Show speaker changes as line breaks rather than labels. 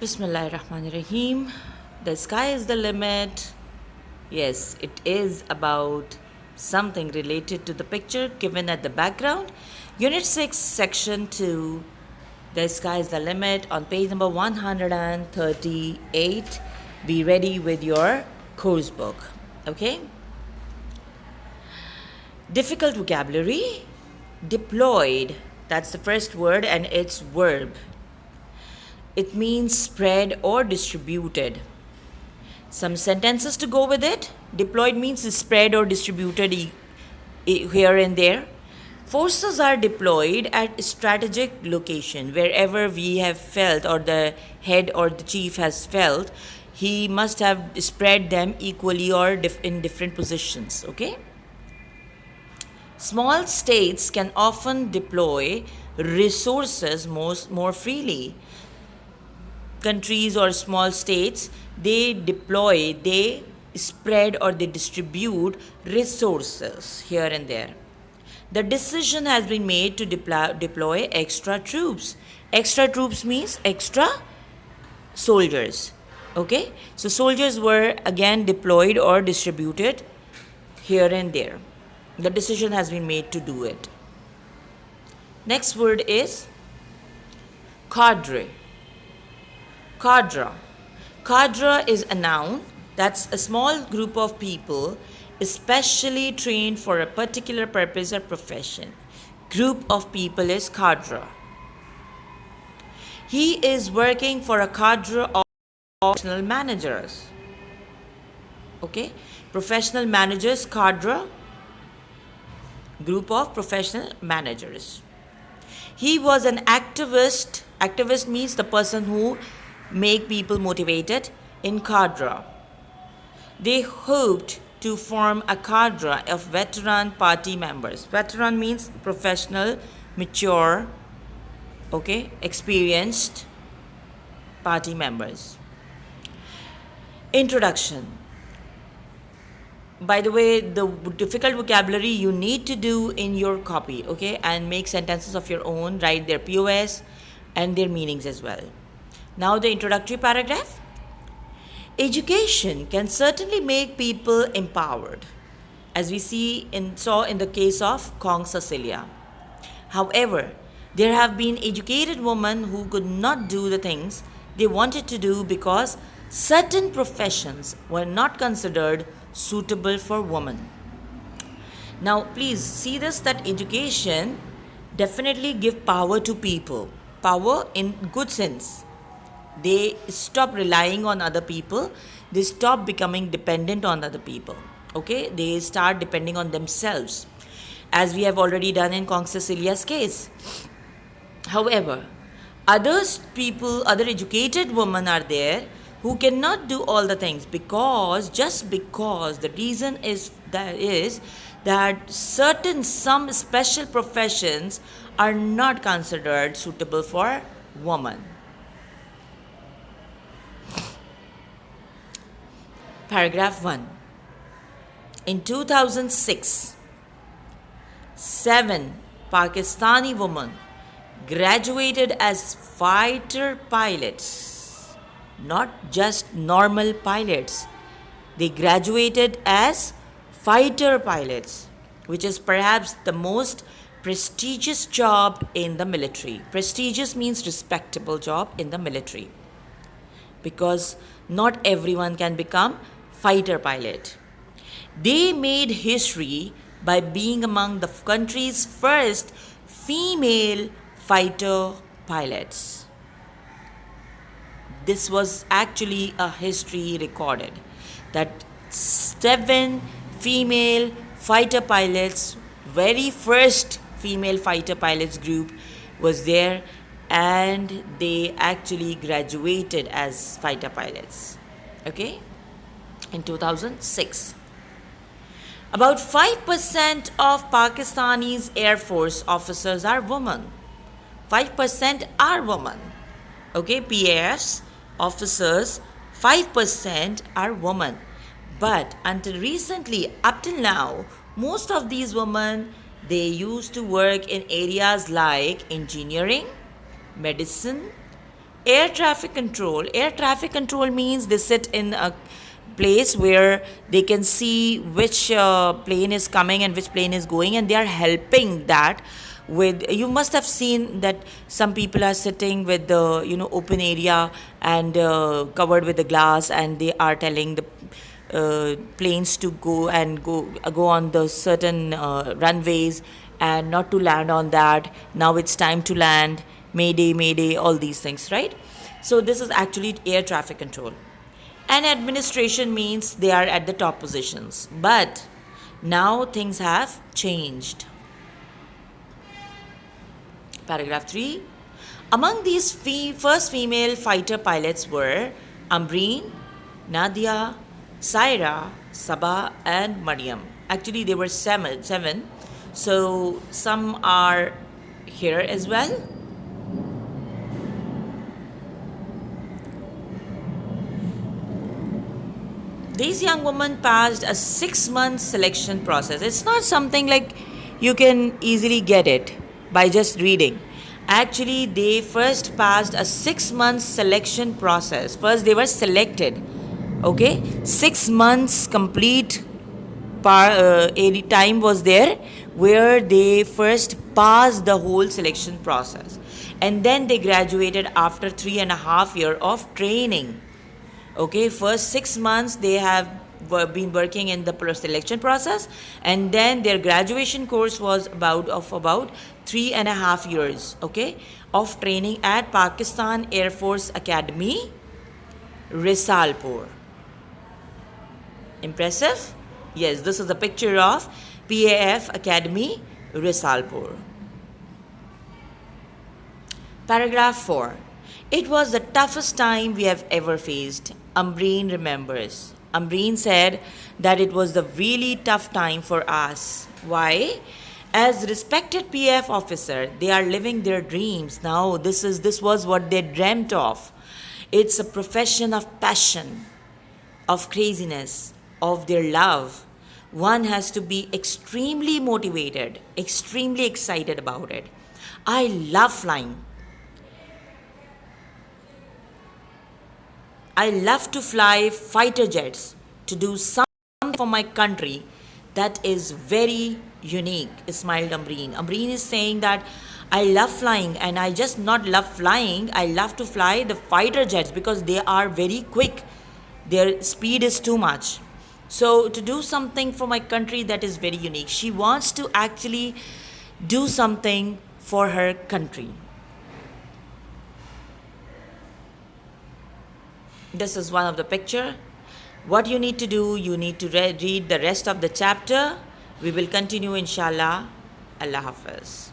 Bismillahirrahmanirrahim. The sky is the limit. Yes, it is about something related to the picture given at the background. Unit 6, Section 2. The sky is the limit on page number 138. Be ready with your course book. Okay? Difficult vocabulary. Deployed. That's the first word and its verb. It means spread or distributed. Some sentences to go with it. Deployed means spread or distributed here and there. Forces are deployed at strategic location. Wherever we have felt or the head or the chief has felt, he must have spread them equally or in different positions. Okay? Small states can often deploy resources more freely. Countries or small states, they spread or they distribute resources here and there. The decision has been made to deploy extra troops. Extra troops means extra soldiers. Okay, so soldiers were again deployed or distributed here and there. The decision has been made to do it. Next word is cadre. Cadre. Cadre is a noun. That's a small group of people especially trained for a particular purpose or profession. Group of people is cadre. He is working for a cadre of professional managers. Okay? Professional managers, cadre, group of professional managers. He was an activist. Activist means the person who make people motivated in cadre. They hoped to form a cadre of veteran party members. Veteran means professional, mature, okay, experienced party members. Introduction. By the way, the difficult vocabulary you need to do in your copy, okay, and make sentences of your own, write their POS and their meanings as well. Now the introductory paragraph. Education can certainly make people empowered, as we saw in the case of Kong Cecilia. However, there have been educated women who could not do the things they wanted to do because certain professions were not considered suitable for women. Now, please see this, that education definitely give power to people. Power in good sense. They stop relying on other people. They stop becoming dependent on other people. Okay? They start depending on themselves, as we have already done in Kong Cecilia's case. However, other educated women are there who cannot do all the things because the reason is that some special professions are not considered suitable for women. Paragraph 1. In 2006, 7 Pakistani women graduated as fighter pilots, not just normal pilots. They graduated as fighter pilots, which is perhaps the most prestigious job in the military. Prestigious means respectable job in the military, because not everyone can become fighter pilot. They made history by being among the country's first female fighter pilots. This was actually a history recorded, that 7 female fighter pilots, very first female fighter pilots group was there, and they actually graduated as fighter pilots. Okay? In 2006. About 5% of Pakistani's Air Force officers are women. 5% are women. Okay, PAFs, officers, 5% are women. But until recently, up till now, most of these women, they used to work in areas like engineering, medicine, Air traffic control means they sit in a place where they can see which plane is coming and which plane is going, and they are helping that with. You must have seen that some people are sitting with the open area and covered with the glass, and they are telling the planes to go on the certain runways and not to land on that. Now it's time to land. Mayday, mayday, all these things, right? So this is actually air traffic control. And administration means they are at the top positions. But now things have changed. Paragraph 3. Among these first female fighter pilots were Ambreen, Nadia, Saira, Sabah, and Mariam. Actually, there were seven. So some are here as well. These young women passed a 6 month selection process. It's not something like you can easily get it by just reading. Actually, they first passed a 6 month selection process. First, they were selected. Okay, 6 months complete any time was there where they first passed the whole selection process, and then they graduated after 3.5 years of training. Okay, first 6 months they have been working in the selection process, and then their graduation course was about 3.5 years, okay, of training at Pakistan Air Force Academy, Risalpur. Impressive? Yes, this is a picture of PAF Academy, Risalpur. Paragraph 4. It was the toughest time we have ever faced. Ambreen remembers. Ambreen said that it was the really tough time for us. Why? As respected PF officer, they are living their dreams now. This was what they dreamt of. It's a profession of passion, of craziness, of their love. One has to be extremely motivated, extremely excited about it. I love flying. I love to fly fighter jets to do something for my country that is very unique, smiled Ambreen. Ambreen is saying that I love flying, and I just not love flying, I love to fly the fighter jets because they are very quick. Their speed is too much. So to do something for my country that is very unique. She wants to actually do something for her country. This is one of the picture. What you need to do, you need to read the rest of the chapter. We will continue inshallah. Allah Hafiz.